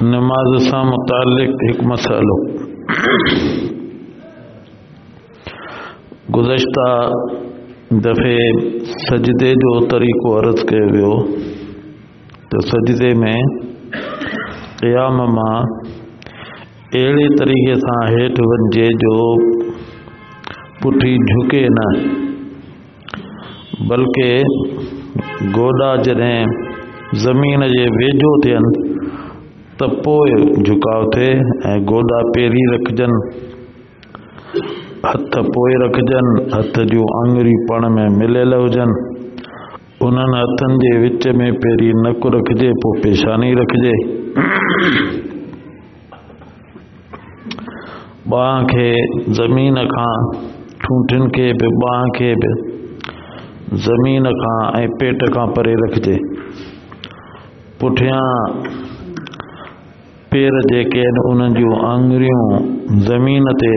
نماز سے متعلق ایک مسئلہ گزشتہ دفعے سجدے جو طریقو عرض کयो वियो تو سجدے میں قیام मां अहिड़े तरीक़े सां हेठि वञिजे जो पुठी झुके न, बल्कि गोॾा जॾहिं ज़मीन जे वेझो थियनि त पोइ झुकाव थिए ऐं गोॾा पहिरीं रखजनि, हथ पोइ रखजनि, हथ जूं आङुरियूं पाण में मिलियल हुजनि, उन्हनि हथनि जे विच में पहिरीं नकु रखिजे, पोइ पेशानी रखिजे, बांह खे ज़मीन खां, ठूंठिन खे बि बांह खे बि ज़मीन खां ऐं पेट खां परे रखिजे। पुठियां पेर जेके आहिनि उन्हनि जूं आङुरियूं ज़मीन ते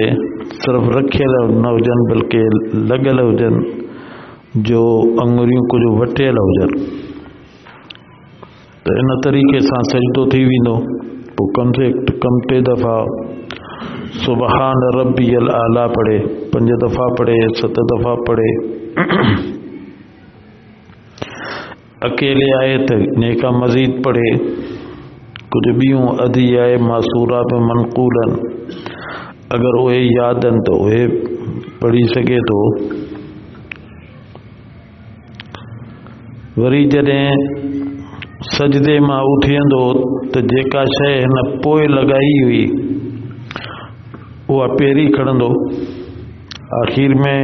सिर्फ़ु रखियल न हुजनि, बल्कि लॻियल हुजनि जो आङुरियूं कुझु वटियल हुजनि। त इन तरीक़े सां सजदो थी वेंदो। पोइ कम से कम 3 दफ़ा सुबहान रब्बियल आला पढ़े, 5 दफ़ा पढ़े, 7 दफ़ा पढ़े। अकेले आए तो नेका मज़ीद पढ़े, कुछ ॿियूं अदियाए मासूरा पे मनक़ूलन अगर उहे याद आहिनि तो उहे पढ़ी सघे थो। वरी जॾहिं सजदे मां उथियंदो त जेका शइ हिन पोइ लॻाई हुई उहा पहिरीं खणंदो, आख़िर में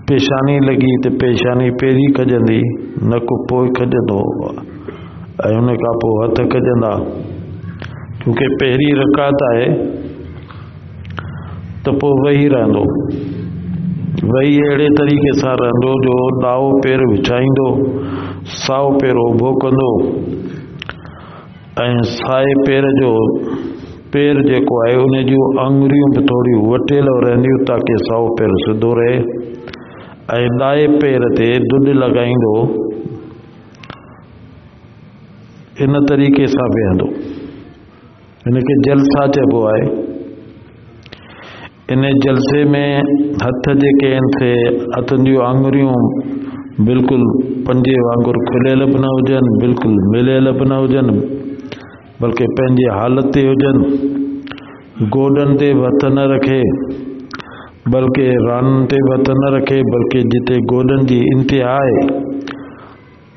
पेशानी लॻी त पेशानी पहिरीं खजंदी, नकु पोइ खजंदो ऐं उन खां पोइ हथ खजंदा। क्योंकि पहिरीं रकात आहे त पोइ वेही रहंदो, वेही अहिड़े तरीक़े सां रहंदो जो ॾाओ पेर विछाईंदो, साओ पेर उभो कंदो ऐं साए पेर जो पेर जेको आहे उन जूं आङुरियूं बि थोड़ियूं वटियल रहंदियूं ताकि साओ पेर सिधो रहे, ऐं ॾाए पेर ते दुॾ लॻाईंदो। इन तरीक़े सां वेहंदो। इनखे जलसा चइबो आहे। इन जलसे में हथ जेके आहिनि से हथनि जूं आङुरियूं बिल्कुलु पंजे वांगुरु खुलियल बि न हुजनि, बिल्कुलु मिलियल बि न हुजनि, बल्कि पंहिंजी हालत ते हुजनि। गोॾनि ते बि हथ न रखे, बल्कि राननि ते बि हथ न रखे, बल्कि जिते गोॾनि जी इंतिहा आहे,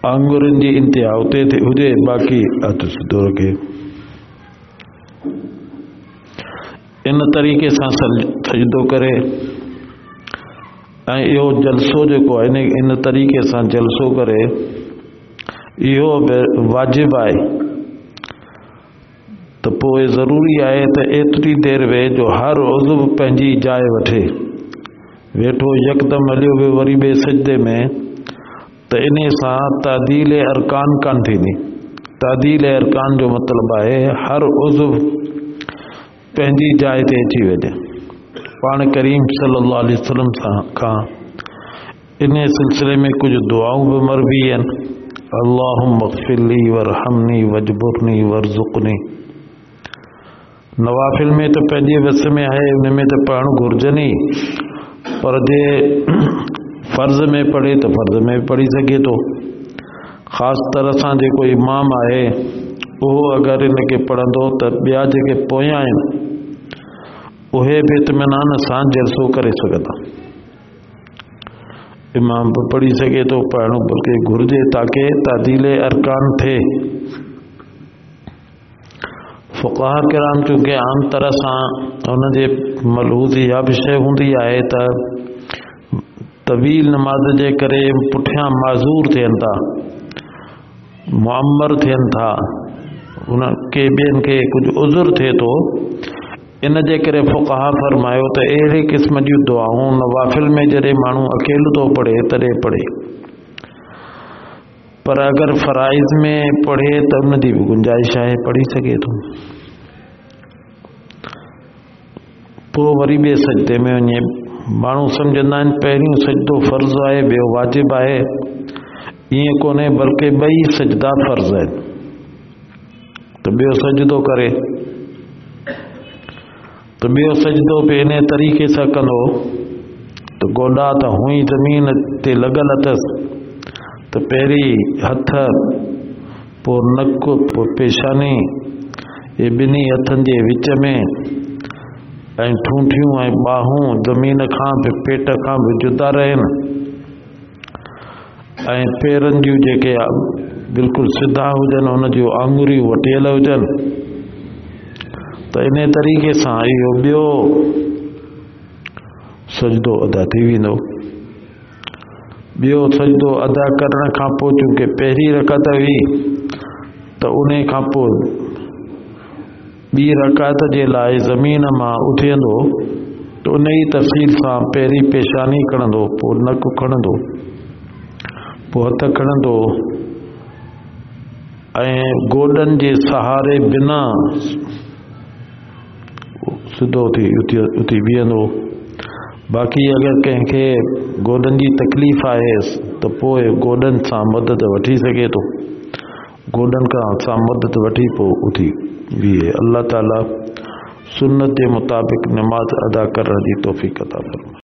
आङुरियुनि जी इंतिहा उते हुजे, बाक़ी हथ सिधो रखे। इन तरीक़े सां सजदो करे ऐं इहो जलसो जेको आहे इन तरीक़े सां जलसो करे, इहो वाजिबु आहे। त पोइ ज़रूरी आहे त एतिरी देरि वेह जो हर उज़्व पंहिंजी जाइ वठे। वेठो यकदम हलियो वियो वरी ॿिए सजदे में त इन सां तादील अरकान कान थींदी। तादील अरकान जो मतिलबु आहे हर उज़्व पंहिंजी जाइ ते अची वञे। पाण करीम सल्लल्लाहु अलैहि वसल्लम खां इन सिलसिले में कुछ दुआऊं भी मरवी आहिनि। अल्लाहुम्मा ग़फ़िरली वरहमनी वजबुरनी वरज़ुक़नी। नवाफिल में तो पंहिंजे वस में आहे, उन में तो पढ़णु घुरिजनि ई, पर जे फ़र्ज़ में पढ़े तो फ़र्ज़ में पढ़ी सघे थो। ख़ासि तरह सां जेको इमाम आहे उहो अगरि इनखे पढ़ंदो त ॿिया जेके पोयां आहिनि उहे बि इत्मीनान सां जलसो करे सघंदा। इमाम बि पढ़ी सघे थो, पढ़णु बल्कि घुरिजे ताकि तादील अरकान थिए। फ़ुक़हा किराम चूंकि आम तरह सां हुनजे मलहूज़ इहा बि शइ हूंदी आहे त तवील नमाज जे करे पुठियां माज़ूर थियनि था, मुअम्मर थियनि था, उनखे ॿियनि खे कुझु उज़ुर थिए थो। इन जे करे फ़ुक़हा फरमायो त अहिड़े क़िस्म जूं दुआऊं नवाफिल में जॾहिं माण्हू अकेलो थो पढ़े तॾहिं पढ़े, पर अगरि फ़राइज़ में पढ़े त उनजी बि गुंजाइश आहे, पढ़ी सघे थो। पोइ वरी ॿिए सजदे में वञे। माण्हू सम्झंदा आहिनि पहिरियों सजदो फ़र्ज़ आहे, ॿियो वाजिबु आहे। ईअं कोन्हे, बल्कि ॿई सजदा फ़र्ज़ आहिनि। تو ॿियो सजदो करे, तो ॿियो सजदो बि इन तरीक़े सां कंदो तो गोॾा त हुई ज़मीन ते लॻल अथसि, त पहिरीं हथ, पोइ नक, पोइ पेशानी, ये ॿिन्ही हथनि जे विच में, ऐं ठूंठियूं ऐं ॿाहूं ज़मीन खां बि पेट खां बि जुदा रहनि, ऐं पेरनि जूं जेके बिल्कुलु सिधा हुजनि, उन जूं आङुरियूं वटियल हुजनि। त इन तरीक़े सां इहो ॿियो सजदो अदा थी वेंदो। ॿियो सजदो अदा करण खां पोइ चूंकि पहिरीं रकात हुई त उन खां पोइ ॿी रकात जे लाइ ज़मीन मां उथंदो, त उन ई तफ़सील सां पहिरीं पेशानी खणंदो, पोइ नक खणंदो, पोइ हथ खणंदो, ऐं गोॾनि जे सहारे बिना सिधो थी उथी बीहंदो। बाक़ी अगरि कंहिंखे गोॾनि जी तकलीफ़ आहे त पोइ गोॾनि सां मदद वठी सघे थो, गोॾनि सां मदद वठी पोइ उथी बीहे। अल्लाह ताला सुन्नत जे मुताबिक़ नमाज अदा करण जी तौफ़ीक़ अता फरमाए।